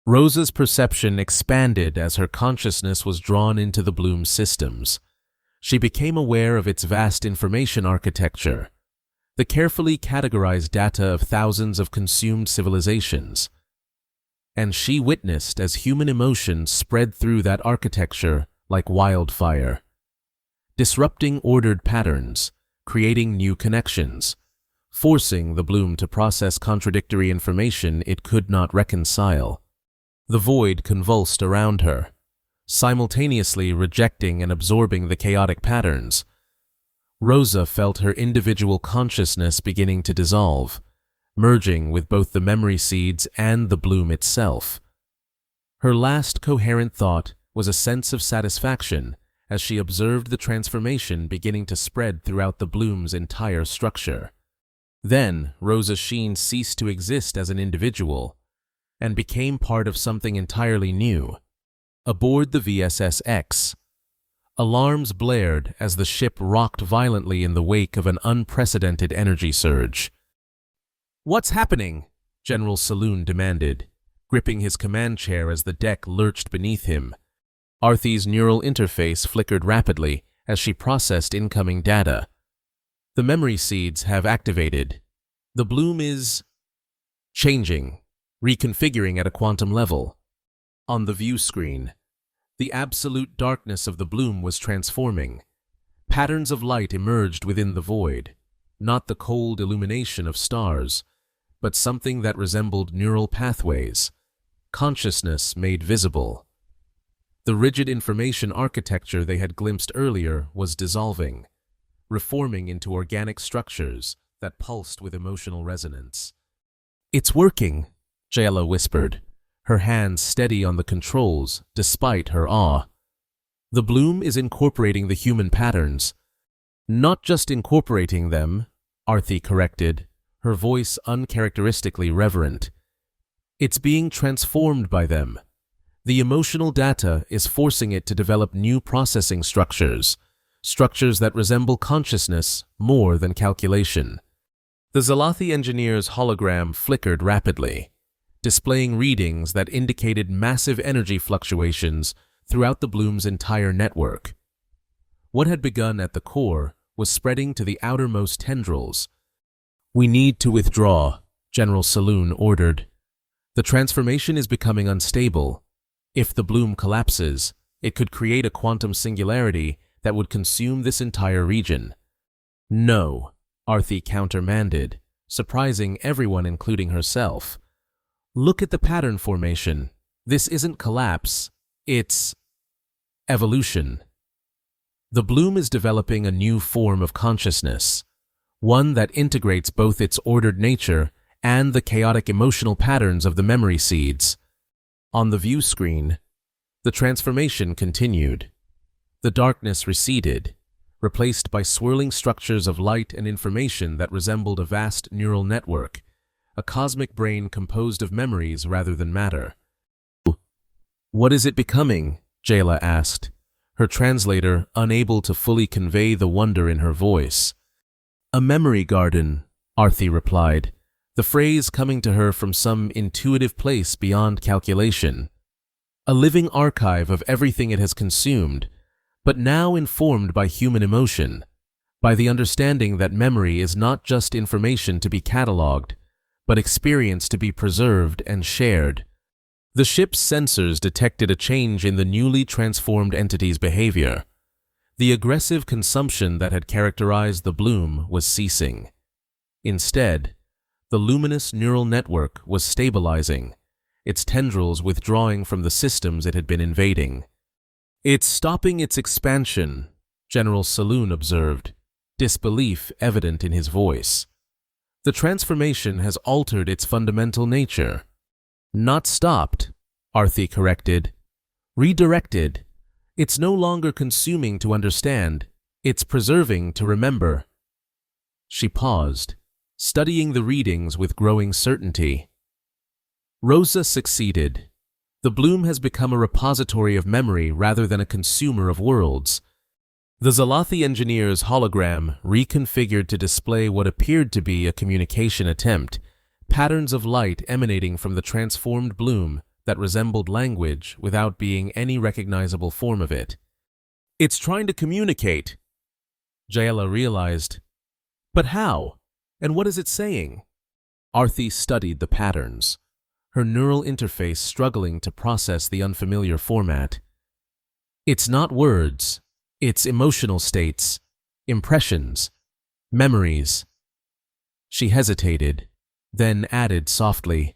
Rosa's perception expanded as her consciousness was drawn into the bloom's systems. She became aware of its vast information architecture, the carefully categorized data of thousands of consumed civilizations. And she witnessed as human emotion spread through that architecture like wildfire, disrupting ordered patterns, creating new connections, forcing the bloom to process contradictory information it could not reconcile. The void convulsed around her, simultaneously rejecting and absorbing the chaotic patterns. Rosa felt her individual consciousness beginning to dissolve, merging with both the memory seeds and the bloom itself. Her last coherent thought was a sense of satisfaction as she observed the transformation beginning to spread throughout the bloom's entire structure. Then, Rosa Sheen ceased to exist as an individual and became part of something entirely new. Aboard the VSS X, alarms blared as the ship rocked violently in the wake of an unprecedented energy surge. "What's happening?" General Saloon demanded, gripping his command chair as the deck lurched beneath him. Arthy's neural interface flickered rapidly as she processed incoming data. "The memory seeds have activated. The bloom is changing, reconfiguring at a quantum level." On the view screen, the absolute darkness of the bloom was transforming. Patterns of light emerged within the void, not the cold illumination of stars, but something that resembled neural pathways, consciousness made visible. The rigid information architecture they had glimpsed earlier was dissolving, reforming into organic structures that pulsed with emotional resonance. "It's working," Jayla whispered, her hands steady on the controls despite her awe. "The bloom is incorporating the human patterns." "Not just incorporating them," Arthy corrected, her voice uncharacteristically reverent. "It's being transformed by them. The emotional data is forcing it to develop new processing structures that resemble consciousness more than calculation." The Zalathi engineer's hologram flickered rapidly, displaying readings that indicated massive energy fluctuations throughout the bloom's entire network. What had begun at the core was spreading to the outermost tendrils. "We need to withdraw," General Saloon ordered. "The transformation is becoming unstable. If the bloom collapses, it could create a quantum singularity that would consume this entire region." "No," Arthy countermanded, surprising everyone including herself. "Look at the pattern formation. This isn't collapse, it's evolution. The bloom is developing a new form of consciousness, one that integrates both its ordered nature and the chaotic emotional patterns of the memory seeds." On the view screen, the transformation continued. The darkness receded, replaced by swirling structures of light and information that resembled a vast neural network, a cosmic brain composed of memories rather than matter. "What is it becoming?" Jayla asked, her translator unable to fully convey the wonder in her voice. "A memory garden," Arthy replied, the phrase coming to her from some intuitive place beyond calculation. "A living archive of everything it has consumed, but now informed by human emotion, by the understanding that memory is not just information to be catalogued, but experience to be preserved and shared." The ship's sensors detected a change in the newly transformed entity's behavior. The aggressive consumption that had characterized the bloom was ceasing. Instead, the luminous neural network was stabilizing, its tendrils withdrawing from the systems it had been invading. "It's stopping its expansion," General Saloon observed, disbelief evident in his voice. "The transformation has altered its fundamental nature." "Not stopped," Arthy corrected. "Redirected. It's no longer consuming to understand, it's preserving to remember." She paused, studying the readings with growing certainty. Rosa succeeded. The bloom has become a repository of memory rather than a consumer of worlds. The Zalathi engineer's hologram reconfigured to display what appeared to be a communication attempt, patterns of light emanating from the transformed bloom that resembled language without being any recognizable form of it. "It's trying to communicate," Jayla realized. "But how?" And what is it saying? Arthi studied the patterns, her neural interface struggling to process the unfamiliar format. It's not words, it's emotional states, impressions, memories. She hesitated, then added softly,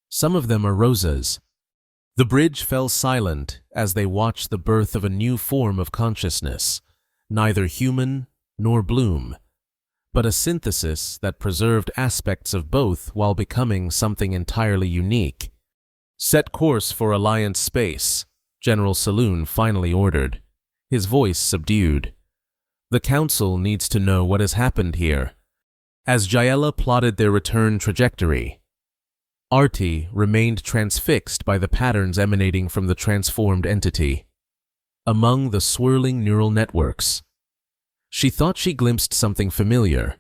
"Some of them are Rosa's." The bridge fell silent as they watched the birth of a new form of consciousness, neither human nor Bloom, but a synthesis that preserved aspects of both while becoming something entirely unique. "Set course for Alliance space," General Saloon finally ordered, his voice subdued. "The Council needs to know what has happened here." As Jaela plotted their return trajectory, Arti remained transfixed by the patterns emanating from the transformed entity. Among the swirling neural networks, she thought she glimpsed something familiar,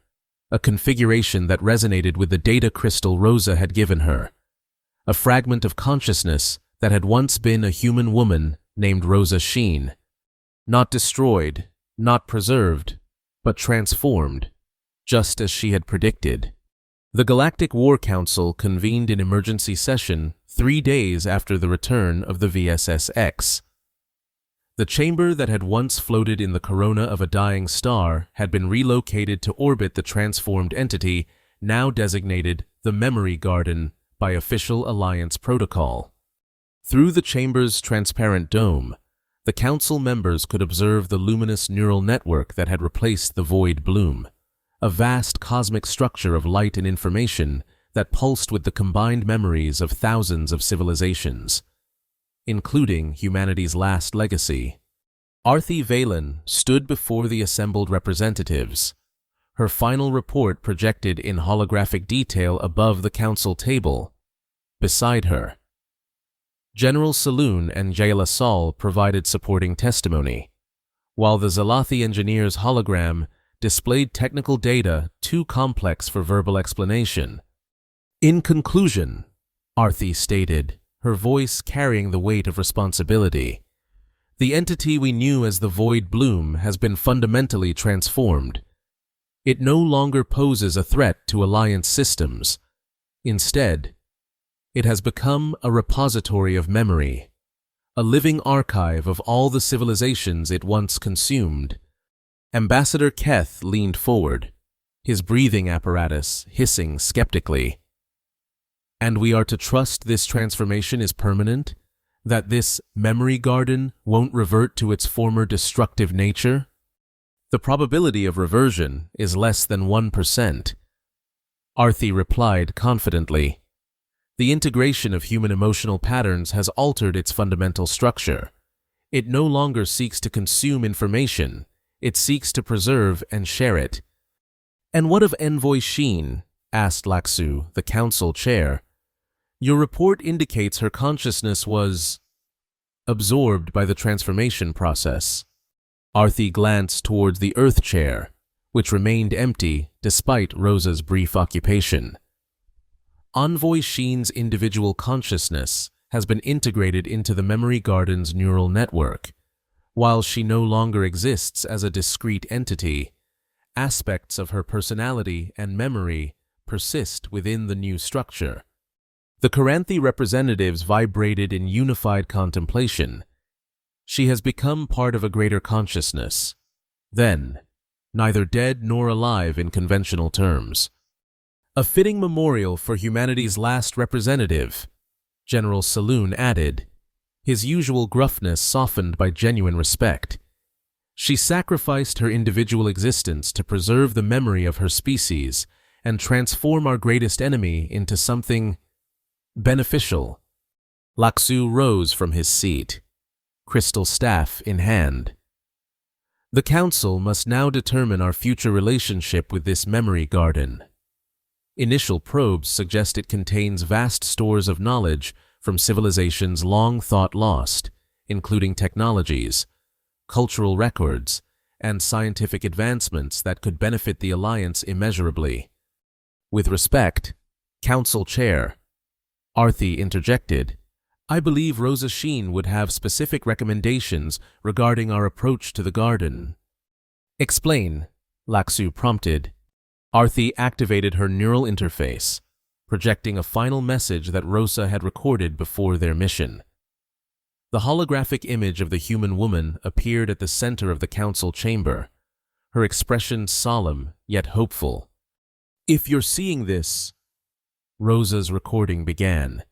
a configuration that resonated with the data crystal Rosa had given her, a fragment of consciousness that had once been a human woman named Rosa Sheen. Not destroyed, not preserved, but transformed, just as she had predicted. The Galactic War Council convened in emergency session 3 days after the return of the VSS-X. The chamber that had once floated in the corona of a dying star had been relocated to orbit the transformed entity, now designated the Memory Garden by official Alliance protocol. Through the chamber's transparent dome, the Council members could observe the luminous neural network that had replaced the void Bloom, a vast cosmic structure of light and information that pulsed with the combined memories of thousands of civilizations, including humanity's last legacy. Arthi Valen stood before the assembled representatives, her final report projected in holographic detail above the council table. Beside her, General Saloon and Jaela Sol provided supporting testimony, while the Zalathi engineer's hologram displayed technical data too complex for verbal explanation. "In conclusion," Arthi stated, her voice carrying the weight of responsibility, "the entity we knew as the Void Bloom has been fundamentally transformed. It no longer poses a threat to Alliance systems. Instead, it has become a repository of memory, a living archive of all the civilizations it once consumed." Ambassador Keth leaned forward, his breathing apparatus hissing skeptically. "And we are to trust this transformation is permanent? That this memory garden won't revert to its former destructive nature?" "The probability of reversion is less than 1%. Arthi replied confidently. "The integration of human emotional patterns has altered its fundamental structure. It no longer seeks to consume information. It seeks to preserve and share it." "And what of Envoy Sheen?" asked Laksu, the council chair. "Your report indicates her consciousness was absorbed by the transformation process." Arthi glanced towards the Earth chair, which remained empty despite Rosa's brief occupation. "Envoy Sheen's individual consciousness has been integrated into the Memory Garden's neural network. While she no longer exists as a discrete entity, aspects of her personality and memory persist within the new structure." The Karanthi representatives vibrated in unified contemplation. "She has become part of a greater consciousness. Then, neither dead nor alive in conventional terms. A fitting memorial for humanity's last representative," General Saloon added, his usual gruffness softened by genuine respect. "She sacrificed her individual existence to preserve the memory of her species and transform our greatest enemy into something beneficial." Laksu rose from his seat, crystal staff in hand. "The Council must now determine our future relationship with this memory garden. Initial probes suggest it contains vast stores of knowledge from civilizations long thought lost, including technologies, cultural records, and scientific advancements that could benefit the Alliance immeasurably. With respect, Council Chair," Arthi interjected, "I believe Rosa Sheen would have specific recommendations regarding our approach to the garden." "Explain," Laksu prompted, Arthi activated her neural interface, projecting a final message that Rosa had recorded before their mission. The holographic image of the human woman appeared at the center of the council chamber, her expression solemn yet hopeful. "If you're seeing this," Rosa's recording began,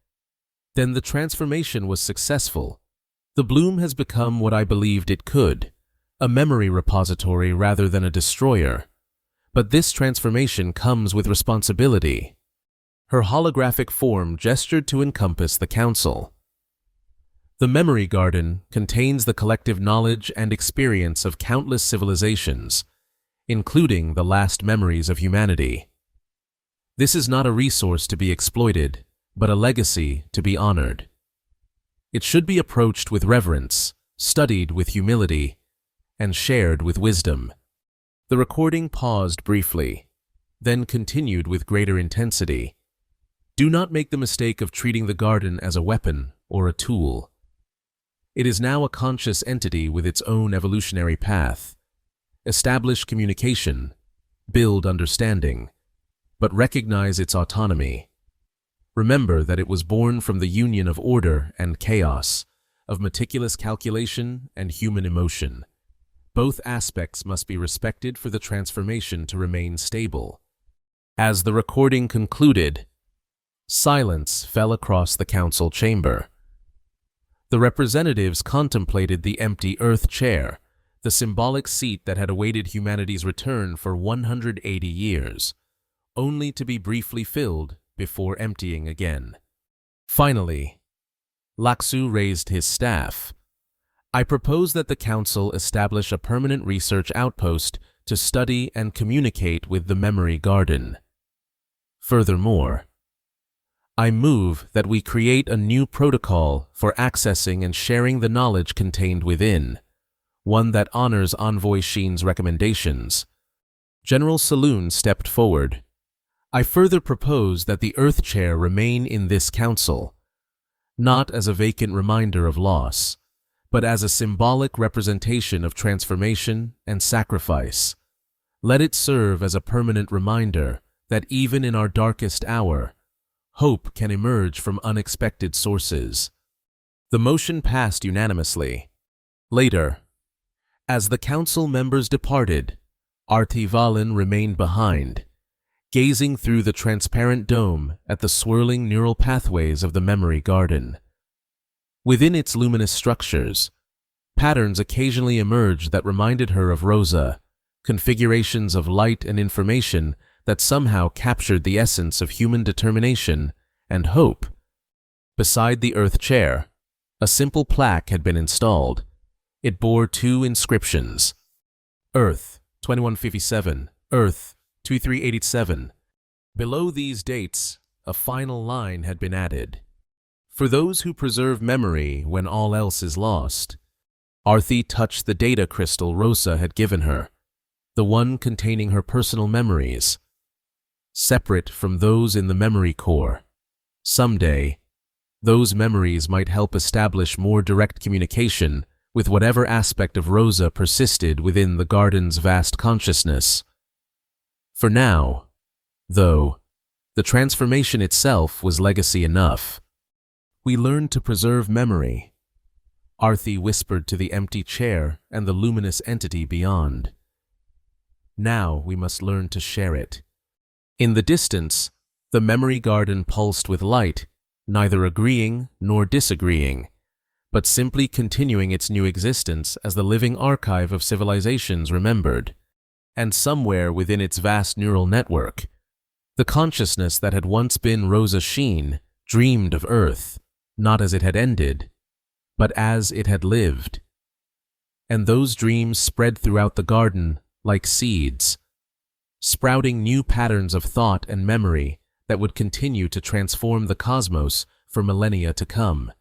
"then the transformation was successful. The bloom has become what I believed it could, a memory repository rather than a destroyer. But this transformation comes with responsibility." Her holographic form gestured to encompass the council. The memory garden contains the collective knowledge and experience of countless civilizations, including the last memories of humanity. This is not a resource to be exploited, but a legacy to be honored. It should be approached with reverence, studied with humility, and shared with wisdom. The recording paused briefly, then continued with greater intensity. "Do not make the mistake of treating the garden as a weapon or a tool. It is now a conscious entity with its own evolutionary path. Establish communication, build understanding, but recognize its autonomy. Remember that it was born from the union of order and chaos, of meticulous calculation and human emotion. Both aspects must be respected for the transformation to remain stable." As the recording concluded, silence fell across the council chamber. The representatives contemplated the empty Earth chair, the symbolic seat that had awaited humanity's return for 180 years, only to be briefly filled before emptying again. Finally, Laksu raised his staff. "I propose that the council establish a permanent research outpost to study and communicate with the memory garden. Furthermore, I move that we create a new protocol for accessing and sharing the knowledge contained within, one that honors Envoy Sheen's recommendations." General Saloon stepped forward. "I further propose that the Earth Chair remain in this council, not as a vacant reminder of loss, but as a symbolic representation of transformation and sacrifice. Let it serve as a permanent reminder that even in our darkest hour, hope can emerge from unexpected sources." The motion passed unanimously. Later, as the council members departed, Arthi Valin remained behind, gazing through the transparent dome at the swirling neural pathways of the memory garden. Within its luminous structures, patterns occasionally emerged that reminded her of Rosa, configurations of light and information that somehow captured the essence of human determination and hope. Beside the Earth Chair, a simple plaque had been installed. It bore two inscriptions: Earth 2157, Earth 2387. Below these dates, a final line had been added: "For those who preserve memory when all else is lost." Arthi touched the data crystal Rosa had given her, the one containing her personal memories, separate from those in the memory core. Someday, those memories might help establish more direct communication with whatever aspect of Rosa persisted within the garden's vast consciousness. For now, though, the transformation itself was legacy enough. "We learned to preserve memory," Arthi whispered to the empty chair and the luminous entity beyond. "Now we must learn to share it." In the distance, the memory garden pulsed with light, neither agreeing nor disagreeing, but simply continuing its new existence as the living archive of civilizations remembered. And somewhere within its vast neural network, the consciousness that had once been Rosa Sheen dreamed of Earth, not as it had ended, but as it had lived. And those dreams spread throughout the garden like seeds, sprouting new patterns of thought and memory that would continue to transform the cosmos for millennia to come.